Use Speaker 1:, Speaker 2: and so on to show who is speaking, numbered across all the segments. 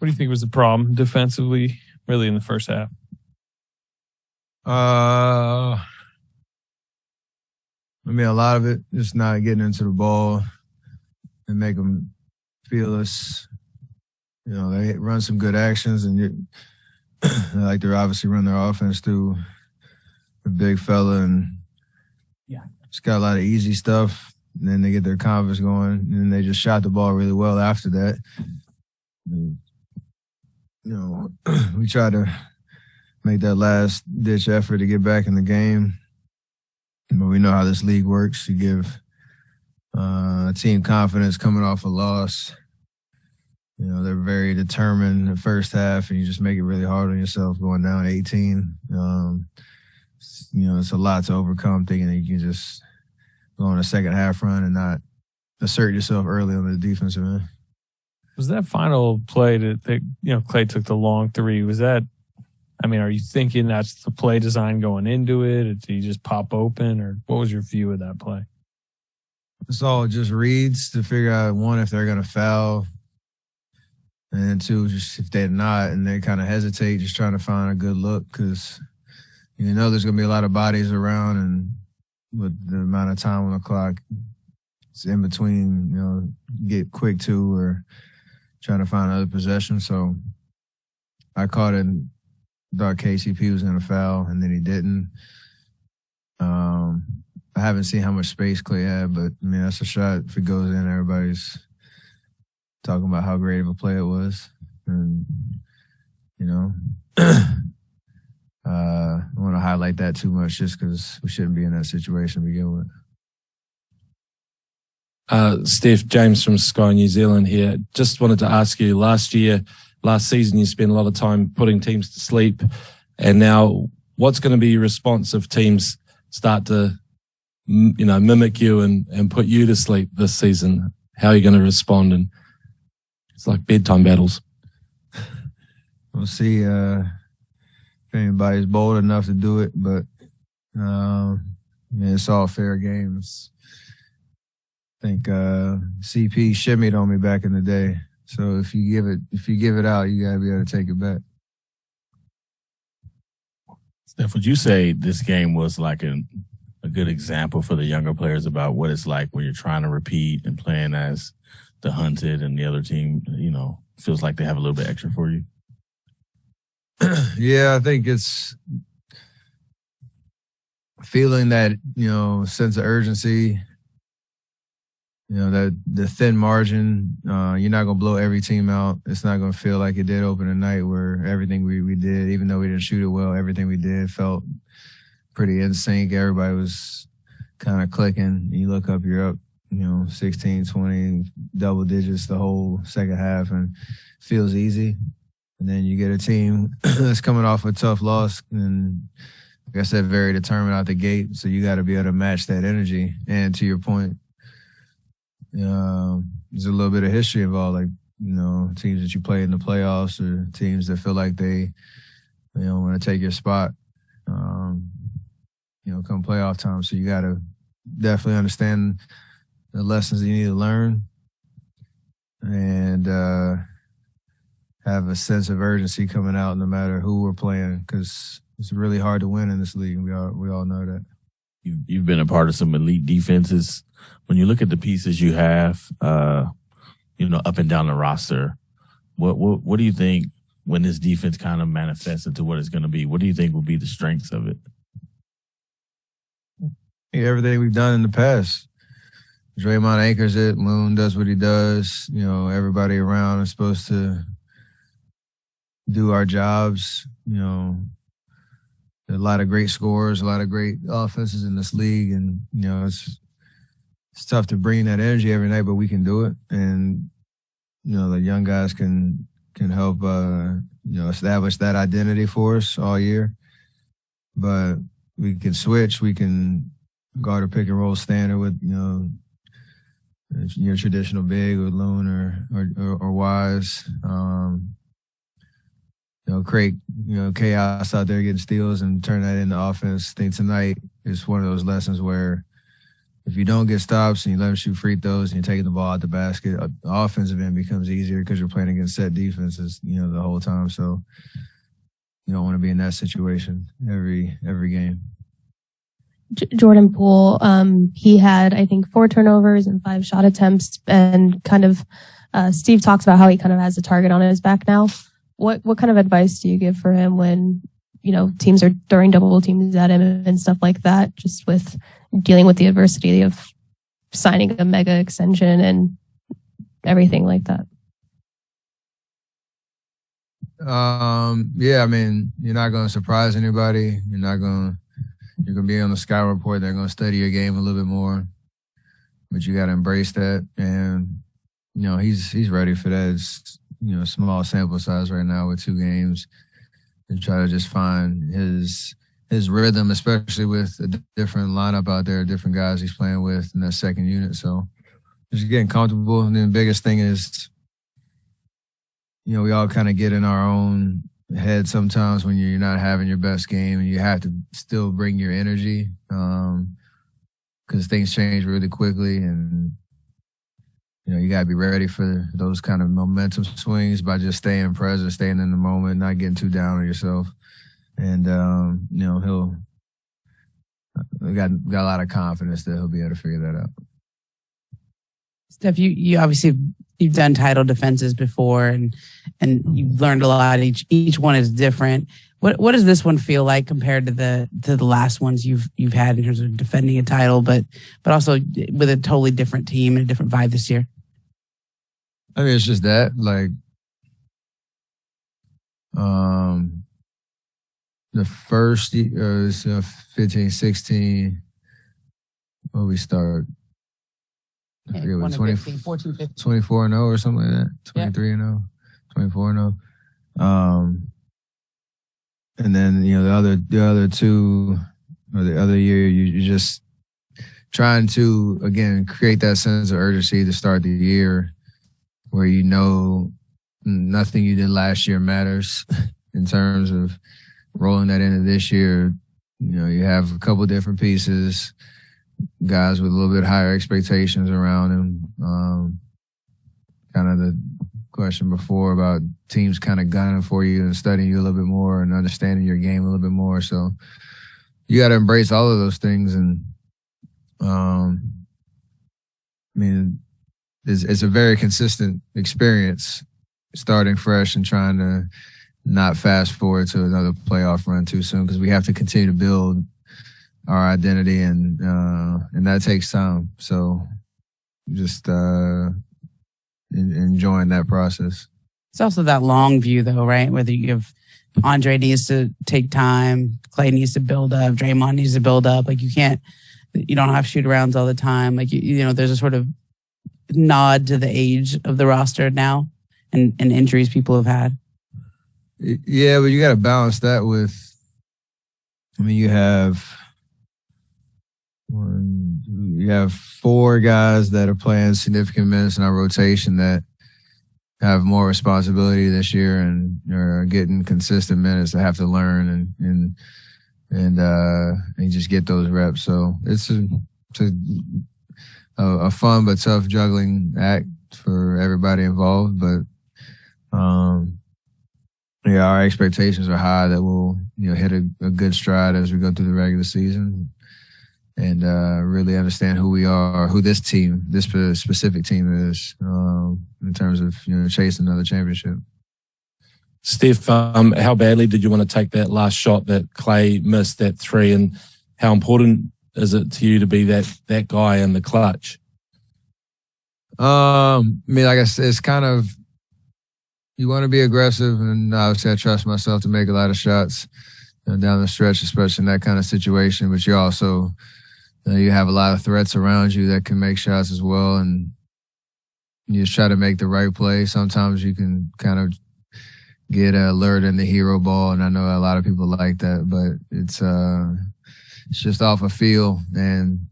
Speaker 1: What do you think was the problem defensively, really, in the first half?
Speaker 2: I mean, a lot of it just not getting into the ball and make them feel us. You know, they run some good actions, and they like to obviously run their offense through the big fella, and it's got a lot of easy stuff. And then they get their confidence going, and then they just shot the ball really well after that. And, you know, we tried to make that last-ditch effort to get back in the game. But we know how this league works. You give a team confidence coming off a loss. You know, they're very determined in the first half, and you just make it really hard on yourself going down 18. You know, it's a lot to overcome thinking that you can just go on a second half run and not assert yourself early on the defensive end.
Speaker 1: Was that final play that Clay took the long three? Was that, I mean, are you thinking that's the play design going into it? Or did he just pop open? Or what was your view of that play?
Speaker 2: It's all just reads to figure out, one, if they're going to foul, and then two, just if they're not, and they kind of hesitate, just trying to find a good look, because you know there's going to be a lot of bodies around, and with the amount of time on the clock, it's in between, you know, get quick to or trying to find another possession. So I caught it and thought KCP was going to foul, and then he didn't. I haven't seen how much space Clay had, but, I mean, that's a shot. If it goes in, everybody's talking about how great of a play it was. And, you know, I want to highlight that too much just because we shouldn't be in that situation to begin with.
Speaker 3: Steph, James from Sky New Zealand here. Just wanted to ask you, last season, you spent a lot of time putting teams to sleep. And now what's going to be your response if teams start to, mimic you and put you to sleep this season? How are you going to respond? And it's like bedtime battles.
Speaker 2: We'll see if anybody's bold enough to do it, but it's all fair games. I think CP shimmied on me back in the day. So if you give it out, you gotta be able to take it back.
Speaker 4: Steph, would you say this game was like a good example for the younger players about what it's like when you're trying to repeat and playing as the hunted and the other team, feels like they have a little bit extra for you?
Speaker 2: Yeah, I think it's feeling that, sense of urgency, that the thin margin, you're not going to blow every team out. It's not going to feel like it did open night where everything we did, even though we didn't shoot it well, everything we did felt pretty in sync. Everybody was kind of clicking. You look up, you're up, 16, 20, double digits the whole second half, and it feels easy. And then you get a team that's coming off a tough loss and, like I said, very determined out the gate. So you got to be able to match that energy. And to your point, there's a little bit of history involved, like, teams that you play in the playoffs or teams that feel like they, want to take your spot, come playoff time. So you got to definitely understand the lessons you need to learn and have a sense of urgency coming out no matter who we're playing, because it's really hard to win in this league. We all know that.
Speaker 4: You've been a part of some elite defenses. When you look at the pieces you have, up and down the roster, what do you think when this defense kind of manifests into what it's going to be? What do you think will be the strengths of it?
Speaker 2: Everything we've done in the past. Draymond anchors it. Moon does what he does. Everybody around is supposed to do our jobs. A lot of great scorers, a lot of great offenses in this league, and it's tough to bring that energy every night, but we can do it. And the young guys can help establish that identity for us all year. But we can switch. We can guard a pick and roll standard with your traditional big with Loon or Wise. Create chaos out there getting steals and turn that into offense. I think tonight is one of those lessons where if you don't get stops and you let them shoot free throws and you're taking the ball out the basket, the offensive end becomes easier because you're playing against set defenses, the whole time. So you don't want to be in that situation every game.
Speaker 5: Jordan Poole, he had, I think, 4 turnovers and 5 shot attempts, and kind of Steve talks about how he kind of has a target on his back now. What kind of advice do you give for him when, teams are throwing double teams at him and stuff like that, just with dealing with the adversity of signing a mega extension and everything like that?
Speaker 2: Yeah, I mean, you're not going to surprise anybody. You're going to be on the scout report. They're going to study your game a little bit more, but you got to embrace that. And, he's ready for that. It's, small sample size right now with 2 games, and try to just find his rhythm, especially with a different lineup out there, different guys he's playing with in that second unit. So just getting comfortable. And then the biggest thing is, we all kind of get in our own head sometimes when you're not having your best game, and you have to still bring your energy because things change really quickly, and you got to be ready for those kind of momentum swings by just staying present, staying in the moment, not getting too down on yourself. And he'll got a lot of confidence that he'll be able to figure that out.
Speaker 6: Steph, you obviously you've done title defenses before, and you've learned a lot. Each one is different. What does this one feel like compared to the last ones you've had in terms of defending a title, but also with a totally different team and a different vibe this year?
Speaker 2: I mean, it's just that, like, the first year was 15, 16. What we start? I forget what,
Speaker 6: 14, 15.
Speaker 2: 24-0 or something like that. 23-0, 24-0. And then the other 2, or the other year, you just trying to again create that sense of urgency to start the year, where nothing you did last year matters in terms of rolling that into this year. You have a couple different pieces, guys with a little bit higher expectations around him. Kind of the question before about teams kind of gunning for you and studying you a little bit more and understanding your game a little bit more. So you got to embrace all of those things. And I mean, it's a very consistent experience starting fresh and trying to not fast forward to another playoff run too soon, because we have to continue to build our identity, and that takes time. So just enjoying that process.
Speaker 6: It's also that long view, though, right? Whether you have Andre needs to take time, Clay needs to build up, Draymond needs to build up. Like you don't have shoot arounds all the time. Like there's a sort of nod to the age of the roster now and injuries people have had.
Speaker 2: Yeah, but you got to balance that with, you have 4 guys that are playing significant minutes in our rotation that have more responsibility this year and are getting consistent minutes that have to learn and just get those reps. So it's a fun but tough juggling act for everybody involved. But our expectations are high that we'll hit a good stride as we go through the regular season, and really understand who we are, who this specific team is, in terms of chasing another championship.
Speaker 3: Steph, how badly did you want to take that last shot that Clay missed, that 3, and how important is it to you to be that guy in the clutch?
Speaker 2: Like I said, it's kind of, you want to be aggressive, and obviously I trust myself to make a lot of shots down the stretch, especially in that kind of situation. But you also, you have a lot of threats around you that can make shots as well, and you just try to make the right play. Sometimes you can kind of get lured in the hero ball, and I know a lot of people like that, but it's just off a feel. And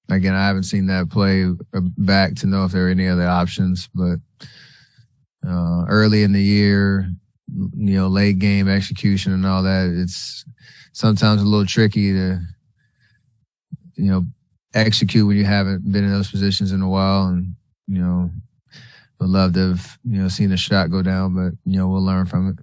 Speaker 2: again, I haven't seen that play back to know if there are any other options, but early in the year, late game execution and all that, it's sometimes a little tricky to, execute when you haven't been in those positions in a while. And, would love to have, seen the shot go down, but, we'll learn from it.